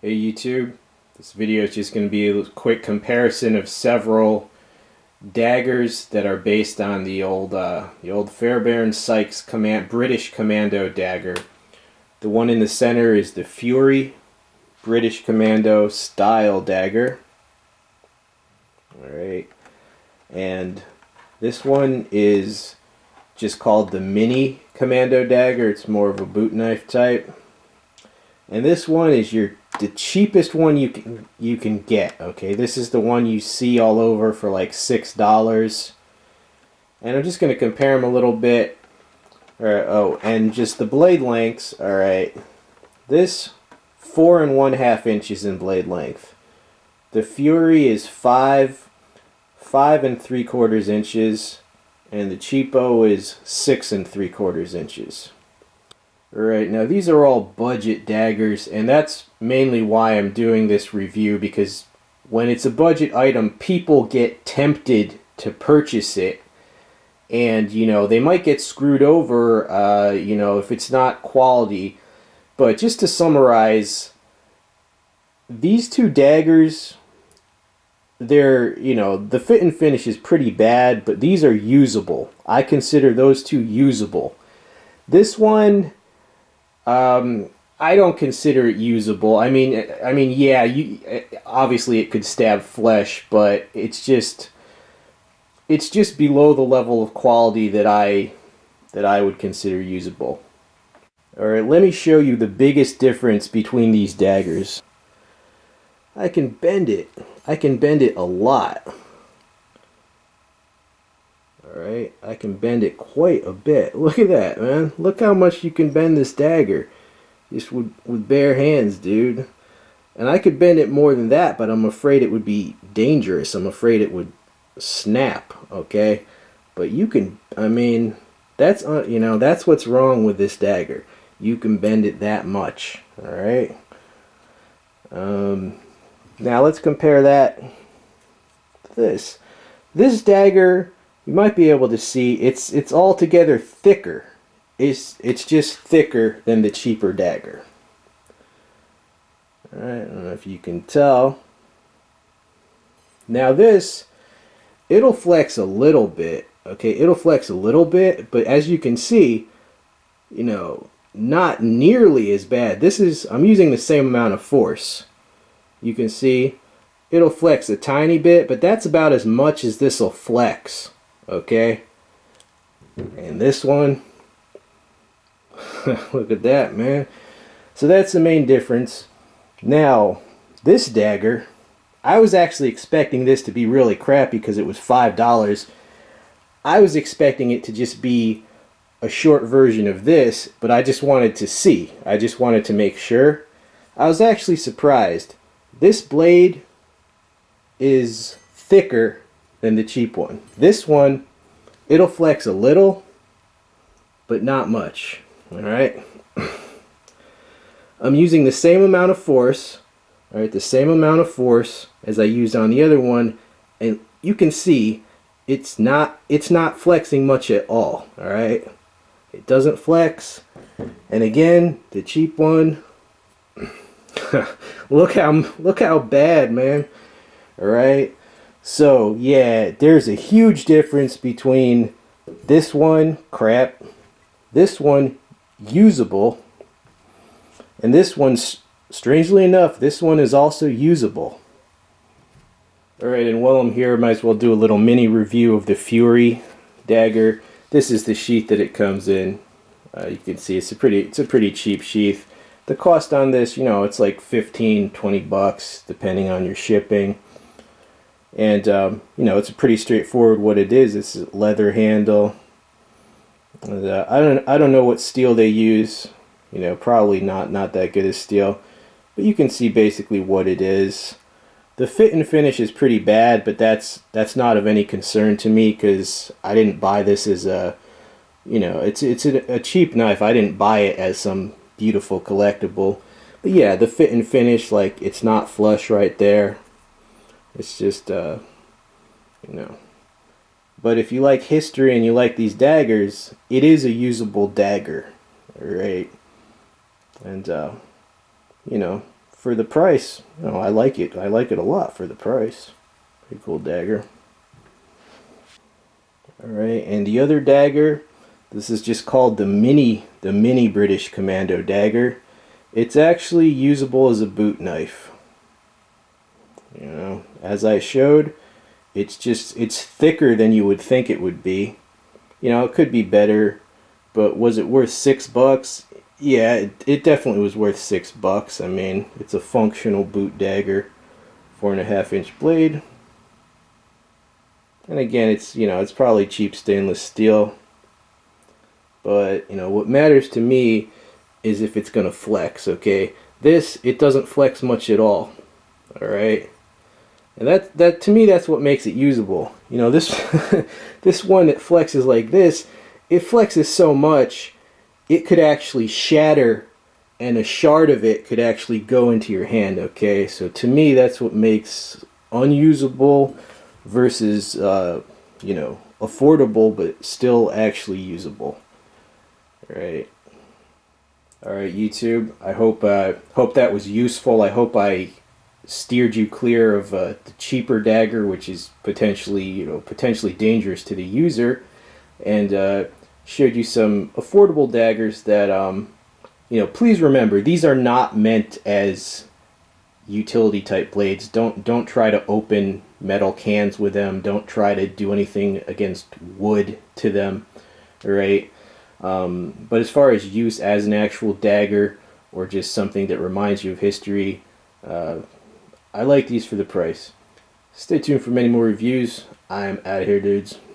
Hey YouTube, this video is just going to be a quick comparison of several daggers that are based on the old Fairbairn Sykes British Commando dagger. The one in the center is the Fury British Commando style dagger. Alright, and this one is just called the Mini-Commando dagger. It's more of a boot knife type. And this one is the cheapest one you can get. Okay, this is the one you see all over for like $6. And I'm just going to compare them a little bit. Oh, and just the blade lengths. All right, this 4 1/2 inches in blade length. The Fury is 5 3/4 inches, and the cheapo is 6 3/4 inches. Alright, now these are all budget daggers, and that's mainly why I'm doing this review, because when it's a budget item, people get tempted to purchase it, and they might get screwed over if it's not quality. But just to summarize, these two daggers, they're, the fit and finish is pretty bad, but these are usable. I consider those two usable. This one, I don't consider it usable. I mean, yeah, obviously it could stab flesh, but it's just below the level of quality that I would consider usable. All right, let me show you the biggest difference between these daggers. I can bend it. I can bend it a lot. Alright, I can bend it quite a bit. Look at that, man. Look how much you can bend this dagger. Just with bare hands, dude. And I could bend it more than that, but I'm afraid it would be dangerous. I'm afraid it would snap, okay? But you can, I mean, that's what's wrong with this dagger. You can bend it that much, alright? Now let's compare that to this. This dagger, you might be able to see it's altogether thicker. It's just thicker than the cheaper dagger. Alright, I don't know if you can tell. Now this, it'll flex a little bit. Okay, it'll flex a little bit, but as you can see, not nearly as bad. I'm using the same amount of force. You can see it'll flex a tiny bit, but that's about as much as this'll flex. Okay, and this one, look at that, man. So that's the main difference. Now this dagger, I was actually expecting this to be really crappy because it was $5. I was expecting it to just be a short version of this, but I just wanted to see. I just wanted to make sure. I was actually surprised. This blade is thicker than the cheap one. This one, it'll flex a little, but not much. Alright? I'm using the same amount of force, alright, the same amount of force as I used on the other one, and you can see it's not flexing much at all. Alright? It doesn't flex. And again, the cheap one, look how bad, man. Alright? So yeah, there's a huge difference between this one, crap, this one, usable, and this one, strangely enough, this one is also usable. Alright, and while I'm here, I might as well do a little mini review of the Fury dagger. This is the sheath that it comes in. You can see it's a pretty cheap sheath. The cost on this, it's like 15-20 bucks depending on your shipping. And it's a pretty straightforward what it is. It's a leather handle. And, I don't know what steel they use. Probably not that good as steel. But you can see basically what it is. The fit and finish is pretty bad, but that's not of any concern to me because I didn't buy this as a, it's a cheap knife. I didn't buy it as some beautiful collectible. But yeah, the fit and finish, like, it's not flush right there. It's just, But if you like history and you like these daggers, it is a usable dagger. Alright? And, for the price. You know, I like it. I like it a lot for the price. Pretty cool dagger. Alright, and the other dagger, this is just called the mini British Commando Dagger. It's actually usable as a boot knife. You know, as I showed, it's thicker than you would think it would be. You know, it could be better, but was it worth $6? Yeah, it definitely was worth $6. I mean, it's a functional boot dagger, 4.5-inch blade. And again, it's, you know, it's probably cheap stainless steel. But, you know, what matters to me is if it's going to flex, okay? This, it doesn't flex much at all. Alright? And that to me, that's what makes it usable. You know, this this one that flexes like this, it flexes so much, it could actually shatter, and a shard of it could actually go into your hand, okay? So to me, that's what makes unusable versus, you know, affordable, but still actually usable. Alright, YouTube, I hope that was useful. I hope I steered you clear of the cheaper dagger, which is potentially dangerous to the user, and showed you some affordable daggers that, you know, please remember, these are not meant as utility type blades. Don't try to open metal cans with them. Don't try to do anything against wood to them. Alright? But as far as use as an actual dagger, or just something that reminds you of history, I like these for the price. Stay tuned for many more reviews. I'm out of here, dudes.